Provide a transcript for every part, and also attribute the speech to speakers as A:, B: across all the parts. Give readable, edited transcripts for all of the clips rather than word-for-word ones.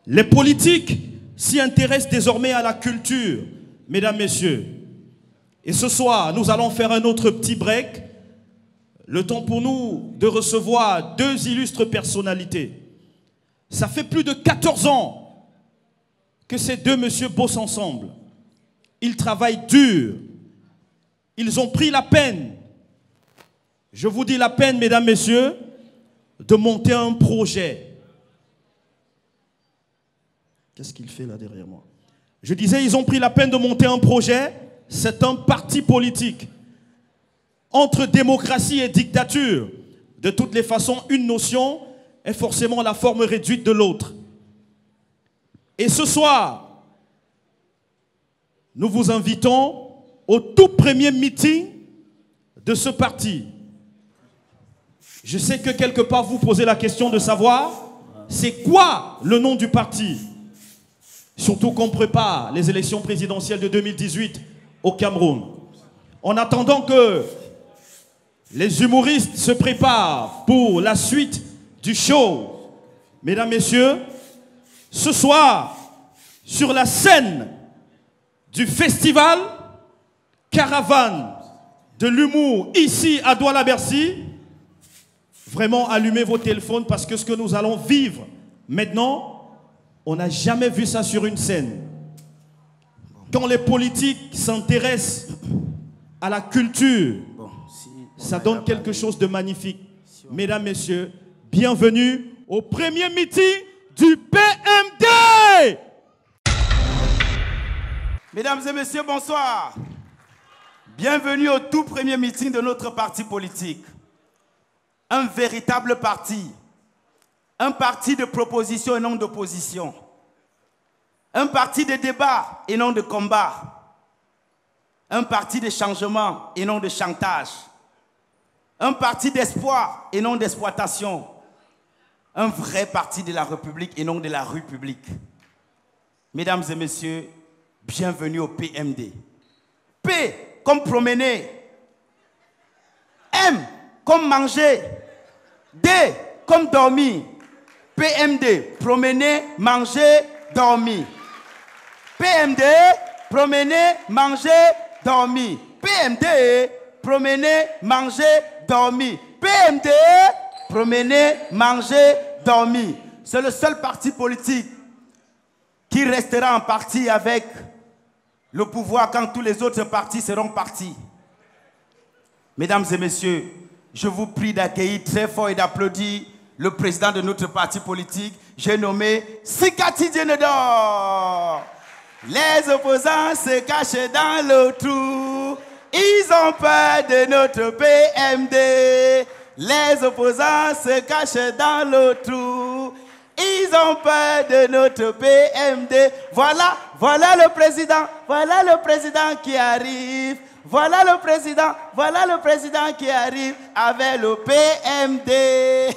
A: Les politiques s'y intéressent désormais à la culture, mesdames, messieurs. Et ce soir, nous allons faire un autre petit break. Le temps pour nous de recevoir deux illustres personnalités. Ça fait plus de 14 ans que ces deux messieurs bossent ensemble. Ils travaillent dur. Ils ont pris la peine, je vous dis la peine, mesdames, messieurs, de monter un projet. Qu'est-ce qu'il fait là derrière moi? Je disais, ils ont pris la peine de monter un projet. C'est un parti politique. Entre démocratie et dictature, de toutes les façons, une notion est forcément la forme réduite de l'autre. Et ce soir, nous vous invitons au tout premier meeting de ce parti. Je sais que quelque part vous posez la question de savoir c'est quoi le nom du parti. Surtout qu'on prépare les élections présidentielles de 2018 au Cameroun. En attendant que les humoristes se préparent pour la suite du show, mesdames, messieurs, ce soir, sur la scène du festival Caravane de l'humour ici à Douala-Bercy, vraiment allumez vos téléphones parce que ce que nous allons vivre maintenant, on n'a jamais vu ça sur une scène. Quand les politiques s'intéressent à la culture, ça donne quelque chose de magnifique. Mesdames, messieurs, bienvenue au premier meeting du PMD.
B: Mesdames et messieurs, bonsoir. Bienvenue au tout premier meeting de notre parti politique. Un véritable parti. Un parti de proposition et non d'opposition. Un parti de débat et non de combat. Un parti de changement et non de chantage. Un parti d'espoir et non d'exploitation. Un vrai parti de la République et non de la rue publique. Mesdames et messieurs, bienvenue au PMD. P comme promener. M comme manger. D comme dormir. PMD, promener, manger, dormir. PMD, promener, manger, dormir. PMD, promener, manger, dormir. PMD, promener, manger, dormir. C'est le seul parti politique qui restera en partie avec le pouvoir quand tous les autres partis seront partis. Mesdames et messieurs, je vous prie d'accueillir très fort et d'applaudir le président de notre parti politique, j'ai nommé Sikati Dienedor. Les opposants se cachent dans le trou. Ils ont peur de notre PMD. Les opposants se cachent dans le trou. Ils ont peur de notre PMD. Voilà le président qui arrive. Voilà le président qui arrive avec le PMD.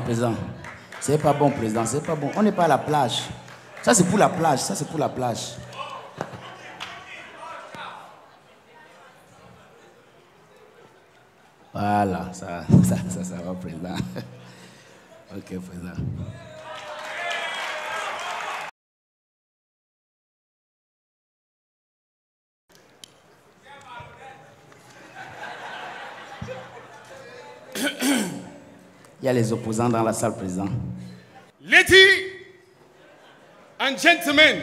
B: Président. C'est pas bon, président, c'est pas bon. On n'est pas à la plage. Ça, c'est pour la plage. Voilà, ça va, président. Ok, président. Il y a les opposants dans la salle, président.
C: Ladies and gentlemen,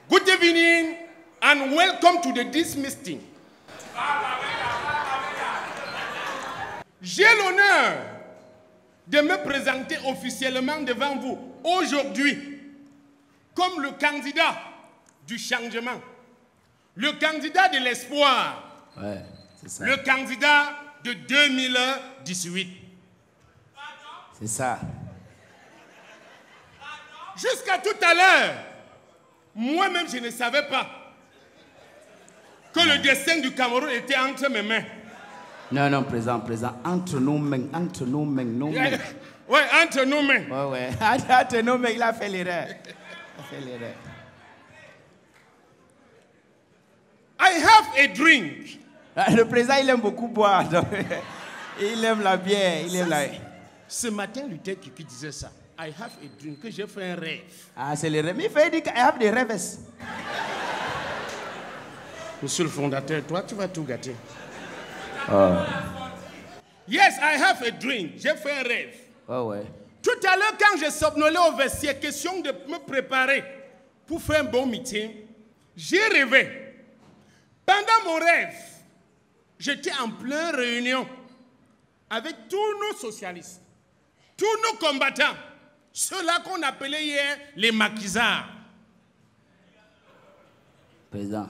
C: good evening and welcome to this meeting. J'ai l'honneur de me présenter officiellement devant vous aujourd'hui comme le candidat du changement, le candidat de l'espoir,
B: ouais, c'est ça.
C: Le candidat de 2018.
B: C'est ça.
C: Jusqu'à tout à l'heure, moi-même, je ne savais pas que le destin du Cameroun était entre mes mains.
B: Non, non, président, entre nos mains, nos mains.
C: Oui, entre nos mains.
B: Ouais. Entre nos mains, il a fait l'erreur.
C: I have a drink.
B: Le président, il aime beaucoup boire. Donc, il aime la bière, il aime la...
C: Ce matin, Luther qui disait ça. I have a dream, que j'ai fait un rêve.
B: Ah, c'est le rêve. Mais il fait dire I have des rêves.
C: Monsieur le fondateur, toi, tu vas tout gâter.
B: Oh.
C: Yes, I have a dream. J'ai fait un rêve.
B: Oh, ouais.
C: Tout à l'heure, quand j'ai somnolé au vestiaire, question de me préparer pour faire un bon meeting, j'ai rêvé. Pendant mon rêve, j'étais en pleine réunion avec tous nos socialistes, tous nos combattants, ceux-là qu'on appelait hier les maquisards.
B: Président.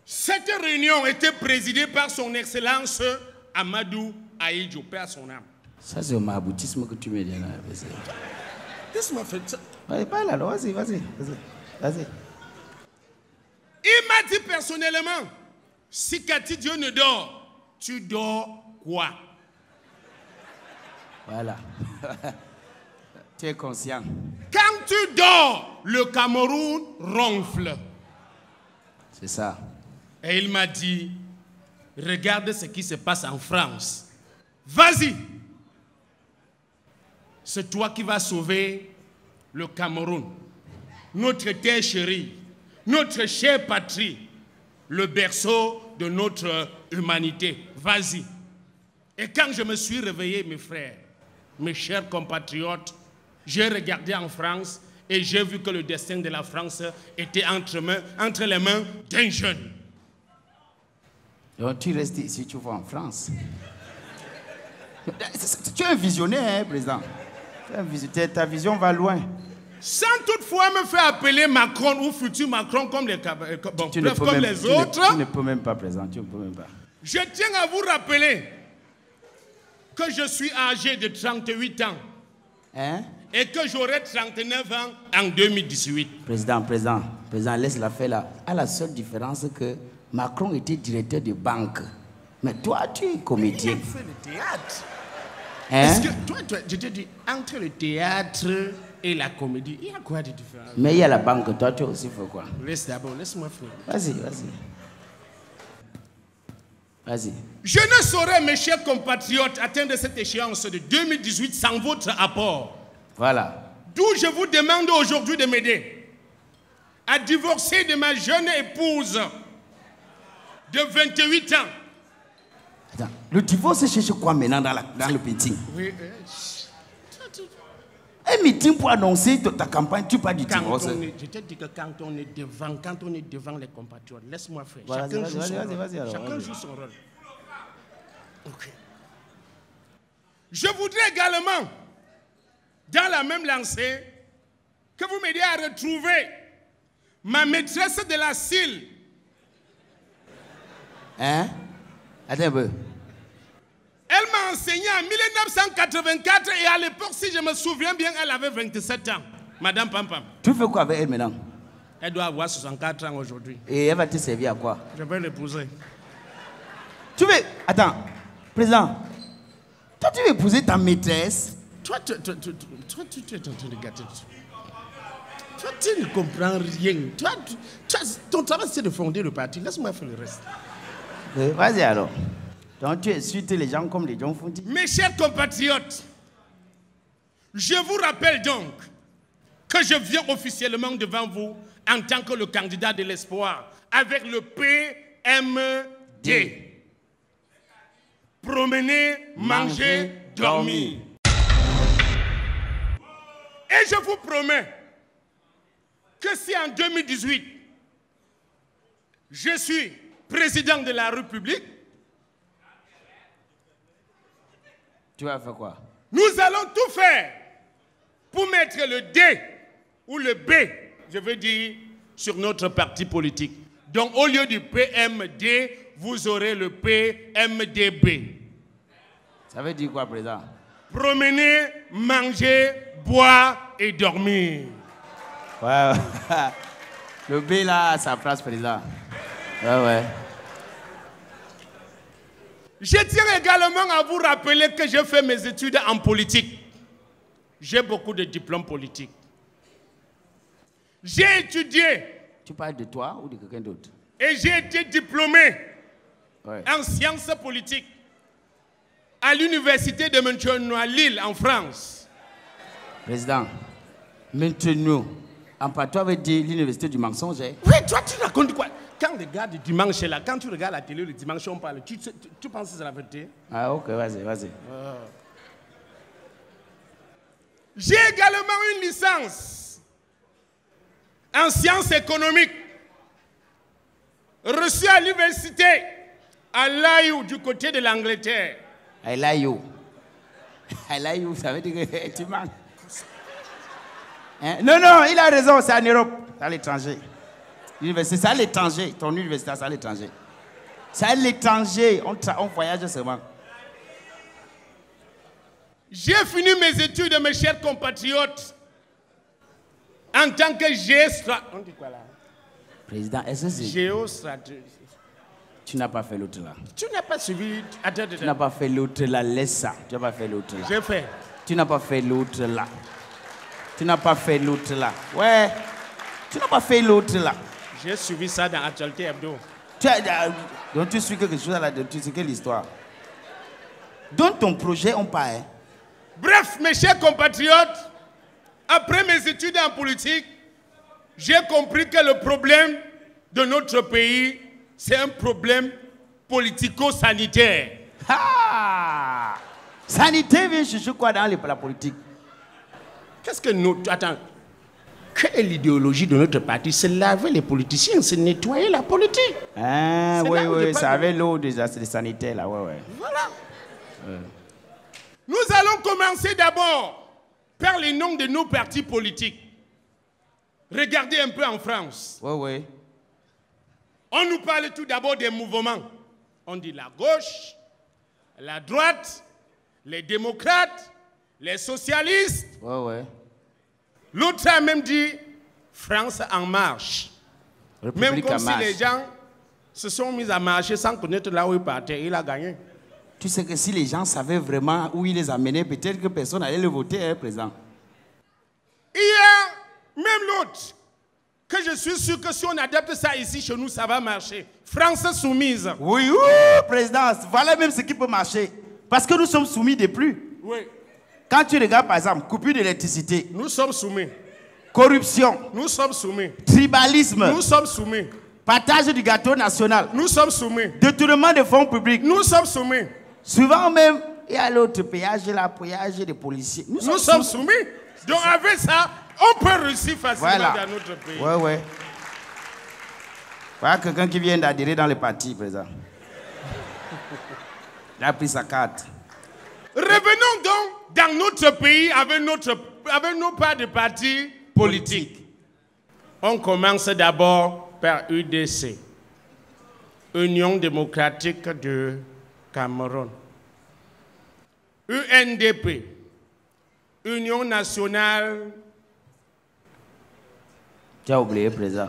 C: Cette réunion était présidée par son Excellence Amadou Ahidjo, Père son âme.
B: Ça, c'est un maraboutisme que tu me dis là.
C: Laisse-moi faire ça.
B: Vas-y, là, vas-y.
C: Il m'a dit personnellement, si Cathy Dieu ne dort, tu dors quoi?
B: Voilà. Tu es conscient.
C: Quand tu dors, le Cameroun ronfle.
B: C'est ça.
C: Et il m'a dit, regarde ce qui se passe en France. Vas-y. C'est toi qui vas sauver le Cameroun, notre terre chérie, notre chère patrie, le berceau de notre humanité. Vas-y. Et quand je me suis réveillé, mes frères, mes chers compatriotes, j'ai regardé en France et j'ai vu que le destin de la France était entre les mains d'un jeune.
B: Donc tu restes ici, tu vas en France. Tu es un visionnaire, hein, président. Ta vision va loin.
C: Sans toutefois me faire appeler Macron ou futur Macron comme les, les autres.
B: Tu ne peux même pas, président. Tu ne peux même pas.
C: Je tiens à vous rappeler que je suis âgé de 38 ans.
B: Hein?
C: Et que j'aurai 39 ans en 2018.
B: Président, laisse-la faire là. À la seule différence que Macron était directeur de banque. Mais toi, tu es comédien.
C: Il a fait le théâtre.
B: Hein?
C: Est-ce que toi, je te dis, entre le théâtre et la comédie, il y a quoi de différent?
B: Mais il y a la banque, toi, tu aussi fais quoi?
C: Laisse-moi faire.
B: Vas-y.
C: Je ne saurais, mes chers compatriotes, atteindre cette échéance de 2018 sans votre apport.
B: Voilà.
C: D'où je vous demande aujourd'hui de m'aider à divorcer de ma jeune épouse de 28 ans.
B: Attends, le divorce, c'est chez quoi maintenant dans le meeting?
C: Oui.
B: Un meeting pour annoncer ta campagne, tu parles du divorce.
C: Je te dis que quand on est devant les compatriotes, laisse-moi faire.
B: Voilà,
C: Chacun joue son rôle. Ok. Je voudrais également, dans la même lancée, que vous m'aidiez à retrouver ma maîtresse de la CIL.
B: Hein? Attends un peu.
C: Elle m'a enseigné en 1984 et à l'époque, si je me souviens bien, elle avait 27 ans. Madame Pampam.
B: Tu fais quoi avec elle maintenant?
C: Elle doit avoir 64 ans aujourd'hui.
B: Et elle va te servir à quoi?
C: Je vais l'épouser.
B: Tu veux... Attends, président. Toi, tu veux épouser ta maîtresse?
C: Toi, tu es en train de gâter. Toi, tu ne comprends rien. Ton travail, c'est de fonder le parti. Laisse-moi faire le reste.
B: Vas-y alors. Donc tu insultes les gens comme les gens font dire.
C: Mes chers compatriotes, je vous rappelle donc que je viens officiellement devant vous en tant que le candidat de l'espoir avec le PMD. Promener, manger, dormir. Et je vous promets que si en 2018, je suis président de la République,
B: tu vas faire quoi?
C: Nous allons tout faire pour mettre le D ou le B, je veux dire, sur notre parti politique. Donc au lieu du PMD, vous aurez le PMDB.
B: Ça veut dire quoi, président?
C: Promener, manger, boire et dormir.
B: Ouais. Le B là, à sa place, président. Ouais.
C: Je tiens également à vous rappeler que j'ai fait mes études en politique. J'ai beaucoup de diplômes politiques. J'ai étudié.
B: Tu parles de toi ou de quelqu'un d'autre?
C: Et j'ai été diplômé en sciences politiques à l'université de Maintenon à Lille, en France.
B: Président, Maintenon, en patois veut dire l'université du mensonge.
C: Oui, toi tu racontes quoi? Quand on regarde le dimanche là, quand tu regardes la télé le dimanche, on parle, tu penses que c'est la vérité?
B: Ah ok, vas-y.
C: J'ai également une licence en sciences économiques, reçue à l'université à Layou, du côté de l'Angleterre.
B: I like you, ça veut dire que tu manques. Hein? Non, il a raison, c'est en Europe, c'est à l'étranger. L'université, c'est à l'étranger. Ton université, c'est à l'étranger. C'est à l'étranger, on voyage seulement.
C: J'ai fini mes études, mes chers compatriotes, en tant que géostratégiste. On dit quoi là?
B: Président, est-ce que c'est...
C: Géostratégiste.
B: Tu n'as pas fait l'autre là.
C: Tu n'as pas suivi. Attends.
B: Tu n'as pas fait l'autre là, laisse ça. Tu n'as pas fait l'autre là.
C: J'ai fait.
B: Tu n'as pas fait l'autre là. Tu n'as pas fait l'autre là. Ouais. Tu n'as pas fait l'autre là.
C: J'ai suivi ça dans Actualité Hebdo.
B: Donc tu suis quelque chose là, tu sais quelle histoire. Dans ton projet, on parle.
C: Bref, mes chers compatriotes, après mes études en politique, j'ai compris que le problème de notre pays, c'est un problème politico-sanitaire.
B: Ah! Sanitaire vient chercher quoi dans la politique?
C: Qu'est-ce que nous... Attends. Quelle est l'idéologie de notre parti? C'est laver les politiciens, c'est nettoyer la politique.
B: Ah, oui, ça avait l'eau déjà, c'est sanitaire là, ouais.
C: Voilà. Nous allons commencer d'abord par les noms de nos partis politiques. Regardez un peu en France.
B: Ouais.
C: On nous parle tout d'abord des mouvements. On dit la gauche, la droite, les démocrates, les socialistes.
B: Ouais.
C: L'autre a même dit France en marche.
B: République
C: même comme
B: en
C: si
B: marche.
C: les gens se sont mis à marcher sans connaître là où ils partaient. Il a gagné.
B: Tu sais que si les gens savaient vraiment où il les amenait, peut-être que personne n'allait le voter, président.
C: Hier, même l'autre, que je suis sûr que si on adapte ça ici chez nous, ça va marcher. France soumise.
B: Oui, président, voilà même ce qui peut marcher. Parce que nous sommes soumis de plus.
C: Oui.
B: Quand tu regardes, par exemple, coupure d'électricité,
C: Nous sommes soumis.
B: corruption,
C: Nous sommes soumis.
B: tribalisme,
C: Nous sommes soumis.
B: partage du gâteau national,
C: Nous sommes soumis.
B: détournement de fonds publics.
C: Nous sommes soumis.
B: Souvent même, il y a l'autre péage, là, péage des policiers.
C: Nous sommes soumis. Donc avec ça, on peut réussir facilement
B: Voilà.
C: dans notre pays.
B: Ouais. Voilà quelqu'un qui vient d'adhérer dans le parti, président. Il a pris sa carte.
C: Revenons donc dans notre pays avec nos pas de partis politiques. On commence d'abord par UDC, Union démocratique de Cameroun. UNDP, Union nationale.
B: Tu as oublié, président.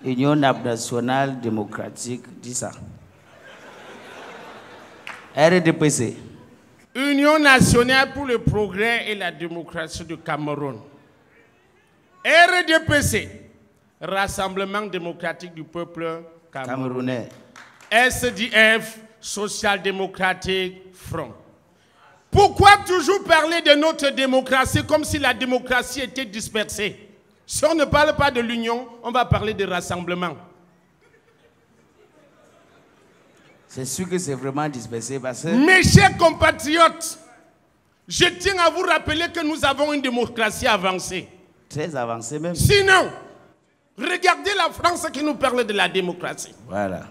B: Union nationale démocratique, dis ça. RDPC.
C: Union nationale pour le progrès et la démocratie du Cameroun. RDPC, Rassemblement démocratique du peuple
B: Camerounais.
C: SDF, Social démocratique Front. Pourquoi toujours parler de notre démocratie comme si la démocratie était dispersée? Si on ne parle pas de l'union, on va parler de rassemblement.
B: C'est sûr que c'est vraiment dispersé parce que...
C: Mes chers compatriotes, je tiens à vous rappeler que nous avons une démocratie avancée.
B: Très avancé même.
C: Sinon, regardez la France qui nous parle de la démocratie.
B: Voilà.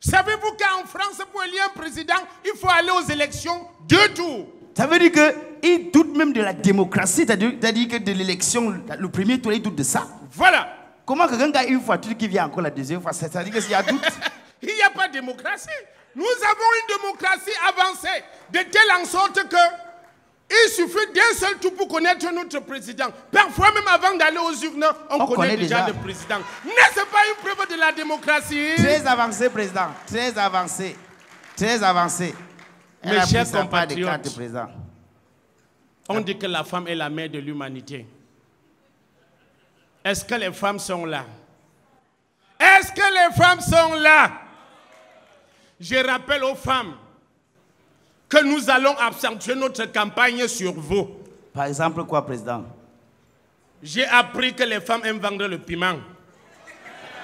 C: Savez-vous qu'en France, pour élire un président, il faut aller aux élections 2 tours.
B: Ça veut dire qu'ils doutent même de la démocratie, c'est-à-dire que de l'élection, le premier tour, ils doutent de ça.
C: Voilà.
B: Comment quelqu'un a une voiture qui vient encore la deuxième fois, c'est-à-dire qu'il y a doute?
C: Il n'y a pas de démocratie. Nous avons une démocratie pour connaître notre président. Parfois, même avant d'aller aux urnes, on connaît déjà le président. N'est-ce pas une preuve de la démocratie?
B: Très avancé, président. Très avancé. Très avancé.
C: Mes chers compatriotes,
B: président.
C: On dit que la femme est la mère de l'humanité. Est-ce que les femmes sont là? Est-ce que les femmes sont là? Je rappelle aux femmes que nous allons accentuer notre campagne sur vous.
B: Par exemple, quoi, président?
C: J'ai appris que les femmes aiment vendre le piment.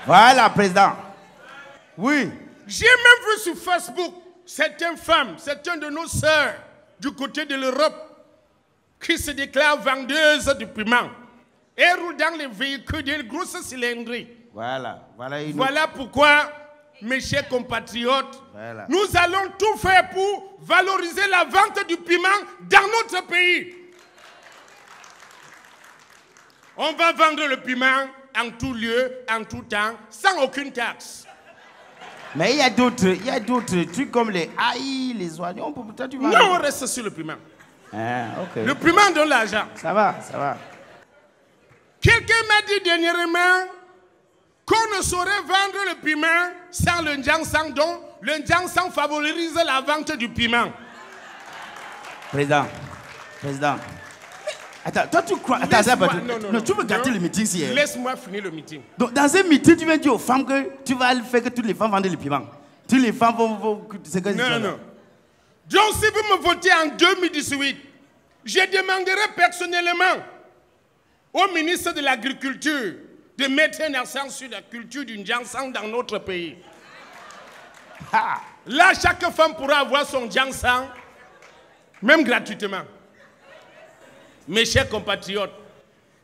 B: Voilà, président. Oui.
C: J'ai même vu sur Facebook certaines femmes, certaines de nos sœurs du côté de l'Europe qui se déclarent vendeuses du piment et roulent dans les véhicules des grosses cylindries. Voilà pourquoi, mes chers compatriotes, nous allons tout faire pour valoriser la vente du piment dans notre pays. On va vendre le piment en tout lieu, en tout temps, sans aucune taxe.
B: Mais il y a d'autres trucs comme les aïe, les oignons.
C: Non, on reste sur le piment.
B: Okay.
C: Le piment donne l'argent.
B: Ça va.
C: Quelqu'un m'a dit dernièrement qu'on ne saurait vendre le piment sans le Njangsang, donc le Njangsang favorise la vente du piment.
B: Président. Attends, toi tu crois... Non, tu veux gâter le meeting ici.
C: Laisse-moi finir le meeting.
B: Donc dans un meeting, tu viens dire aux femmes que tu vas faire que toutes les femmes vendent le piment. Toutes les femmes vont...
C: Non. Donc si vous me votez en 2018, je demanderai personnellement au ministre de l'Agriculture de mettre un accent sur la culture du Njangsang dans notre pays. Là, chaque femme pourra avoir son Njangsang, même gratuitement. Mes chers compatriotes,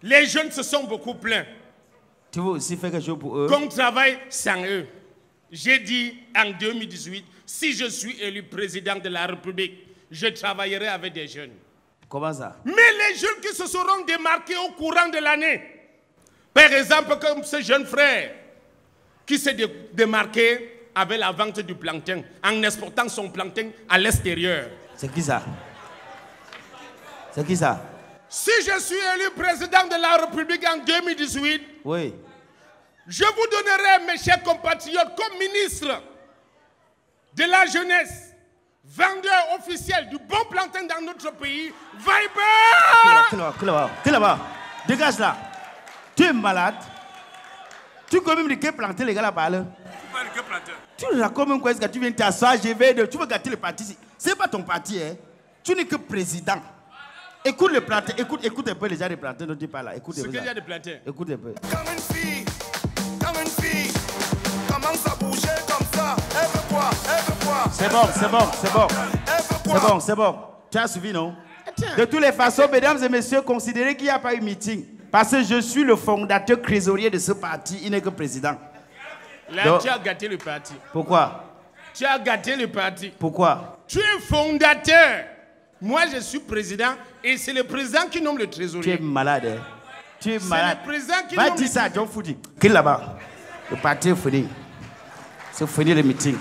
C: les jeunes se sont beaucoup plaints.
B: Tu veux aussi faire quelque chose pour eux?
C: Qu'on travaille sans eux. J'ai dit en 2018, si je suis élu président de la République, je travaillerai avec des jeunes.
B: Comment ça?
C: Mais les jeunes qui se seront démarqués au courant de l'année, par exemple comme ce jeune frère qui s'est démarqué avec la vente du plancton en exportant son plancton à l'extérieur.
B: C'est qui ça?
C: Si je suis élu président de la République en 2018,
B: oui,
C: je vous donnerai, mes chers compatriotes, comme ministre de la jeunesse, vendeur officiel du bon plantain dans notre pays, Viber!
B: Qui là-bas? Dégage là. Tu es malade. Tu communiques quel plantain, les gars là-bas là? Tu racontes même quoi? Est-ce que tu viens t'asseoir? Tu veux gâter le parti? C'est pas ton parti, hein? Tu n'es que président. Écoute le plantain, écoute un peu les gens des plantains dont tu parles là. Écoute
C: ce qu'il y a des plantains.
B: Écoute un peu.
D: Comme une fille, commence à bouger comme ça. Elle veut quoi?
B: C'est bon. Tu as suivi, non? De toutes les façons, mesdames et messieurs, considérez qu'il n'y a pas eu meeting. Parce que je suis le fondateur trésorier de ce parti, il n'est que président.
C: Là, donc, tu as gâté le parti.
B: Pourquoi?
C: Tu as gâté le parti.
B: Pourquoi?
C: Tu es fondateur. Moi, je suis président et c'est le président qui nomme le trésorier.
B: Tu es malade, hein? Tu es malade.
C: C'est le président qui
B: va
C: nomme
B: dire ça à John Foudi. Qui est là-bas? Le parti est fini. C'est fini le meeting.